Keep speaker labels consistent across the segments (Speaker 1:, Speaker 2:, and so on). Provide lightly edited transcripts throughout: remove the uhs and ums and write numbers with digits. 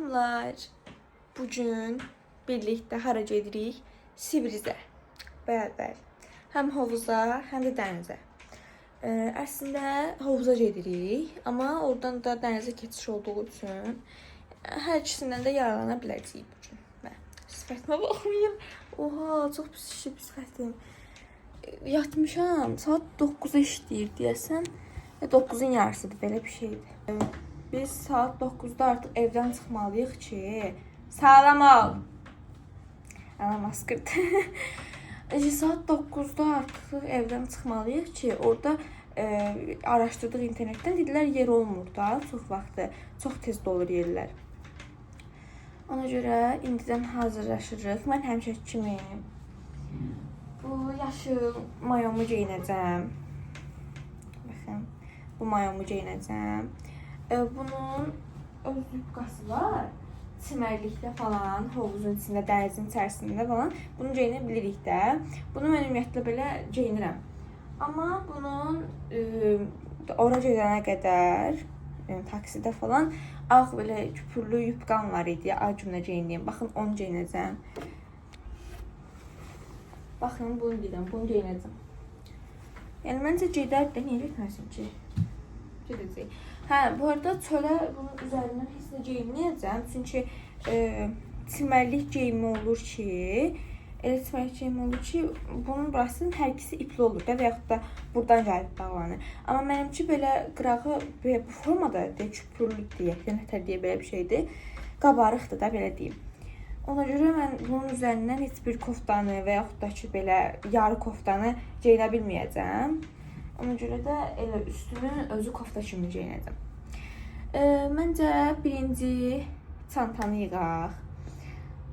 Speaker 1: Salamlar. Bugün birlikte hara gedirik? Sibrizə. Bəli. Həm hovuza, həm də dənizə. Əslində hovuza gedirik, amma oradan da dənizə keçiş olduğu üçün hər ikisindən də yararlana biləcəyik bugün. Sifətimə baxmayın. Oha, çox pis sifətim. Yatmışam, saat 9-a işləyir deyəsən. 9-un yarısıdır, belə bir şeydir. Biz saat 9-da artıq evdən çıxmalıyıq ki, sağlam ol. Anam askırdı. Saat 9-da artıq evdən çıxmalıyıq ki, orada araşdırdıq internetdən, dedilər yer olmur da, çox vaxtı, çox tez dolur yerlər. Ona görə indidən hazırlaşırıq. Mən həmişəki kimi bu yaşıl mayomu geyinəcəm. Baxın, bu mayomu geyinəcəm. Bunun öz yubqası var. Çimərlikdə falan, hovuzun içində, dənizin içərisində falan bunu geyinə bilirik də. Bunu mən ümumiyyətlə belə geyinirəm. Amma bunun ora gedənə qədər, taksidə falan ağ belə küpürlü yubqam var idi. Acımla geyindiyim. Baxın, onu geyinəcəm. Baxın, bunu deyirəm, bunu geyinəcəm. Yəni, məncə gedər də, niyə getməsin ki? Gedəcək. Hə, bu arada çölə bunun üzərindən heç nə geyinməyəcəm. Çünki çimərlik geyimi olur ki, elə çimərlik geyimi olur ki, bunun burasının hər ikisi ipli olur da və yaxud da buradan gəlib bağlanır. Amma mənimki belə qırağı bu formada küpürlü deyək, nətər deyə belə bir şeydir. Qabarıqdır da, belə deyim. Ona görə mən bunun üzərindən heç bir koftanı və yaxud da ki, belə yarı koftanı geyinə bilməyəcəm. Ona görə də elə üstünü özü kofta kimi geyinəcəm. Məncə birinci çantanı yığaq.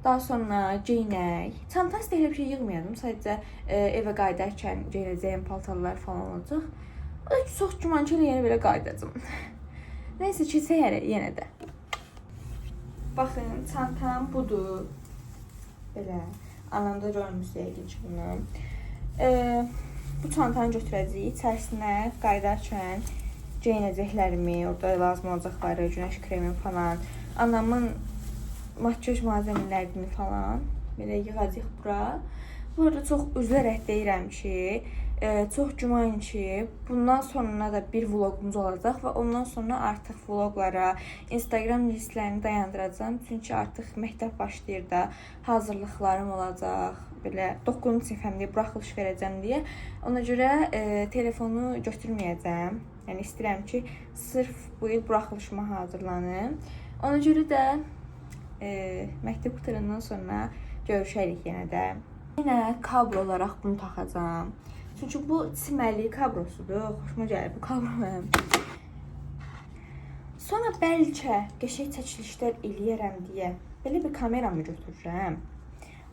Speaker 1: Daha sonra geyinək. Çanta istəyirəm bir şey yığmayalım. Sadəcə evə qayıdarkən geyinəcəyim paltarlar falan olacaq. O da ki, çox güman ki, yenə belə qayıdacam. Neyse, keçək yenə də. Baxın, çantam budur. Belə. Anamda görmüşsünüz yəqin ki bunu. Bu çantanı götürəcəyik. İçərisinə qayıdarkən geyinəcəklərimi, orada lazım olacaqları, günəş kremi falan, anamın makyaj malzemələrini falan belə yığacaq bura. Bu arada çox üzülərək deyirəm ki, çox güman ki, bundan sonra da bir vlogumuz olacaq və ondan sonra artıq vloglara, Instagram listlərini dayandıracağım. Çünki artıq məktəb başlayır da, hazırlıqlarım olacaq. Belə 9-cu sinifəmdə buraxılış verəcəm deyə. Ona görə telefonu götürməyəcəm. Yəni istəyirəm ki, sırf bu il buraxılışıma hazırlanım. Ona görə də məktəb qutarandan sonra görüşərik yenə də. Yenə kablo olaraq bunu taxacağam. Çünki bu çimərlik kablosudur. Xoşuma gəlir bu kablo mənim. Sonra bəlkə qəşəng çəkilişlər eləyərəm deyə belə bir kameramı götürürəm.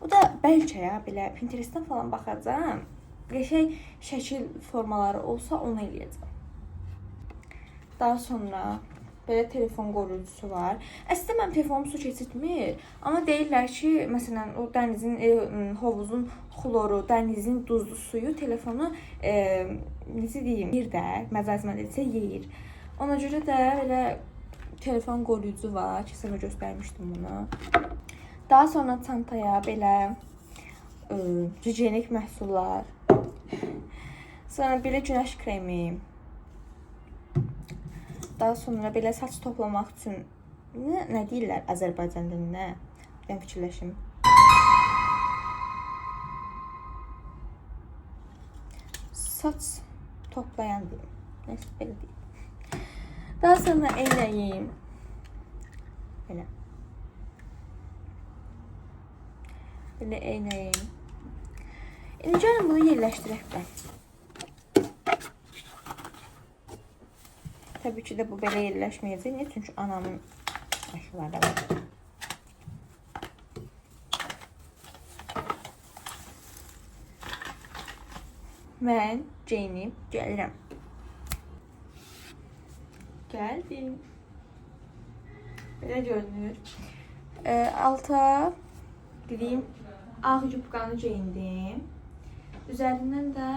Speaker 1: O da bəlkə ya, belə Pinterestdən falan baxacağam. Qəşəng şəkil formaları olsa onu eləyəcəm. Daha sonra belə telefon qoruyucusu var. Əslində mənim telefonum su keçirtmir. Amma deyirlər ki, məsələn, o dənizin, hovuzun xloru, dənizin duzlu suyu telefonu, necə deyim, yeyir də, məcazən desə yeyir. Ona görə də belə telefon qoruyucu var. Keçən göstərmişdim bunu. Daha sonra çantaya belə gigiyenik məhsullar. Sonra belə günəş kremi. Daha sonra belə saç toplamaq üçün nə deyirlər Azərbaycan dilində? Birdən fikirləşim. Saç toplayan deyim. Neyse, belə deyim. Daha sonra eynəyim. Belə. Belə eynəyim. İndi gəlin bunu yerləşdirək də. Təbii ki də bu belə yerləşməyəcək. Niyə? Çünki anamın əşyaları var. Mən geyinib gəlirəm. Gəldim. Belə görünür. Alta dediyim ağ yubqanı geyindim. Üzərindən də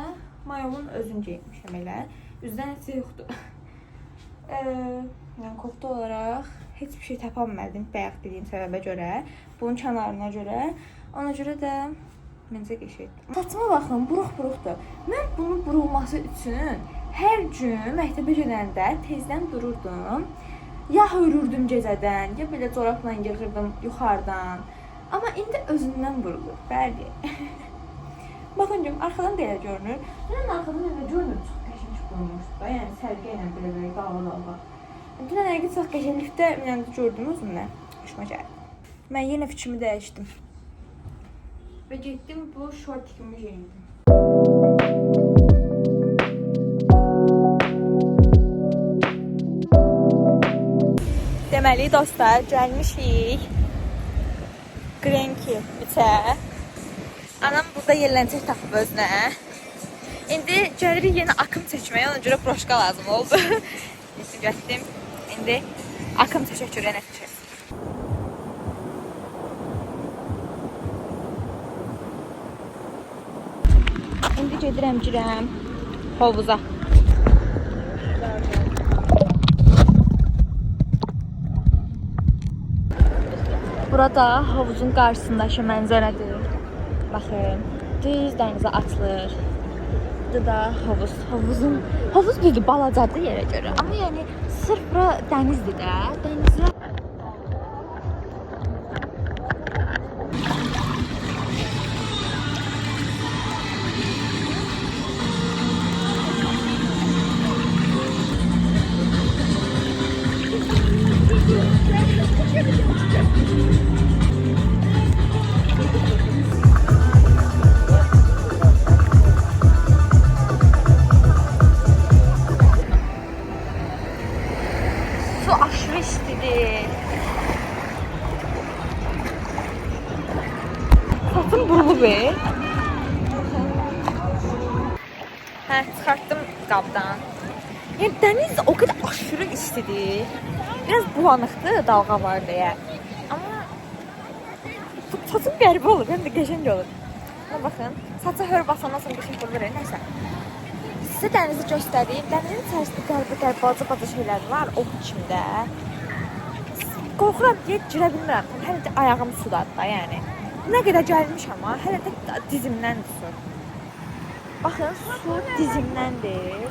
Speaker 1: mayomun özünü geyinmişəm elə. Üzdən heç yoxdur. Yəni kofta olaraq heç bir şey tapa bilmədim bayaq dediyim səbəbə görə, bunun kənarına görə. Ona görə də məncə qəşəngdir. Saçıma baxın, buruq-buruqdur. Mən bunun burulması üçün hər gün məktəbə gedəndə tezdən dururdum. Ya hörürdüm gecədən, ya belə corabla yığırdım yuxarıdan. Amma indi özündən burulur. Bəli. Baxın görüm, arxadan da elə görünür. Dünən arxadan elə görünür, çox qəşəng burulmuşdu da. Yəni sərgə ilə belə dalğa-dalğa. Dünən əgər çox qəşəng liftdə minəndə gördüm özümlə. Xoşuma gəldi. Mən yenə fikrimi dəyişdim. Və getdim bu şortikimi geyindim. Deməli dostlar, gəlmişik Grenki içə. Anam burada yerləncək tapıb özünə. İndi gəlirik yenə akım çəkməyə, ona görə broşka lazım oldu. Neyse getdim. İndi akım çəkək görən etmişik. İndi gedirəm girəm hovuza. Burada havuzun qarşısındakı mənzərədir. Baxın, düz dənizə açılır. Burada da havuz düzdür, balacadır yerə görə. Amma yəni sırf bura dənizdir də, dənizə. Su aşırı istidir. Satın burulu be. Hə, çıxartdım qabdan. Yəni dəniz o qədər aşırı istidir. Biraz bulanıqdır, dalğa var deyə. Amma saçım qəribə olur, həm də qəşəng olur. Buna baxın, saça hör basandan sonra qəşəng olur. Nəysə. Sizə dənizi göstəreyim. Dənizin içərisində qəribə balaca şeylər var, o biçimdə. Qorxuram deyə girə bilmirəm. Hələ də ayağım sudadır da, yəni. Nə qədər gəlmiş amma, hələ də dizimdəndir su. Baxın, su dizimdəndir.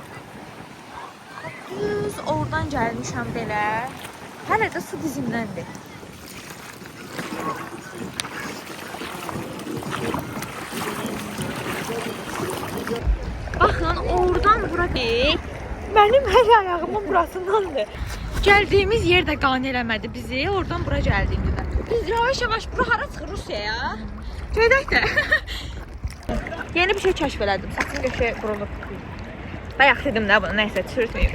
Speaker 1: Düz oradan gəlmişəm belə. Hələ də su dizimdəndir. Baxın, oradan bura deyil. Mənim hələ ayağımın burasındandır. Gəldiyimiz yer də qane eləmədi bizi. Oradan bura gəldiyimdə də. Biz yavaş-yavaş bura hara çıxır Rusiyaya? Gedək də. Yeni bir şey kəşf elədim. Saçım qəşəng qurulub. Bayaq dedim də bunu, nəysə çürütməyim.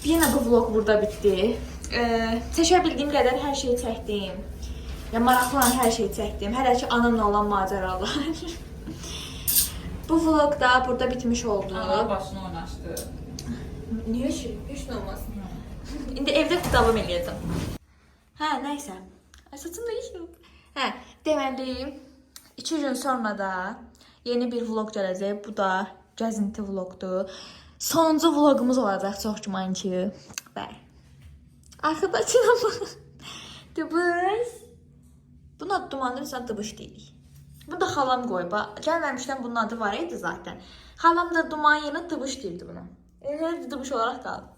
Speaker 1: Yenə bu vlog burada bitdi. Çəkə bildiyim qədər hər şeyi çəkdim. Ya maraqlı olan hər şeyi çəkdim. Hələ ki anamla olan macəralar. Bu vlog da burada bitmiş oldu.
Speaker 2: Ana başını oynaşdı.
Speaker 1: Niyə ki? Heç nə olmasın. İndi evdə davam eləyəcəm. Hə, nəysə. Saçım da yox. Hə, deməli 2 gün sonra da yeni bir vlog gələcək. Bu da gəzinti vlogdur. Sonuncu vlogumuz olacaq çox güman ki. Bəli. Arkadaşına baxın. Dıbış. Bunun adı dumanlı insan dıbış deyilik. Bu da xalam qoyub. Gəlməmişdən bunun adı var idi zaten. Xalam da duman yerinə dıbış deyirdi buna. Elə dıbış olaraq qaldı.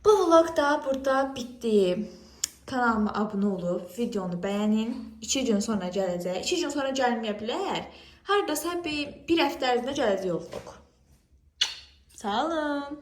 Speaker 1: Bu vlog da burada bitdi. Kanalıma abunə olub, videonu bəyənin. 2 gün sonra gələcək. 2 gün sonra gəlməyə bilər. Hardasa bir həftə ərzində gələcək o vlog. Sağ olun.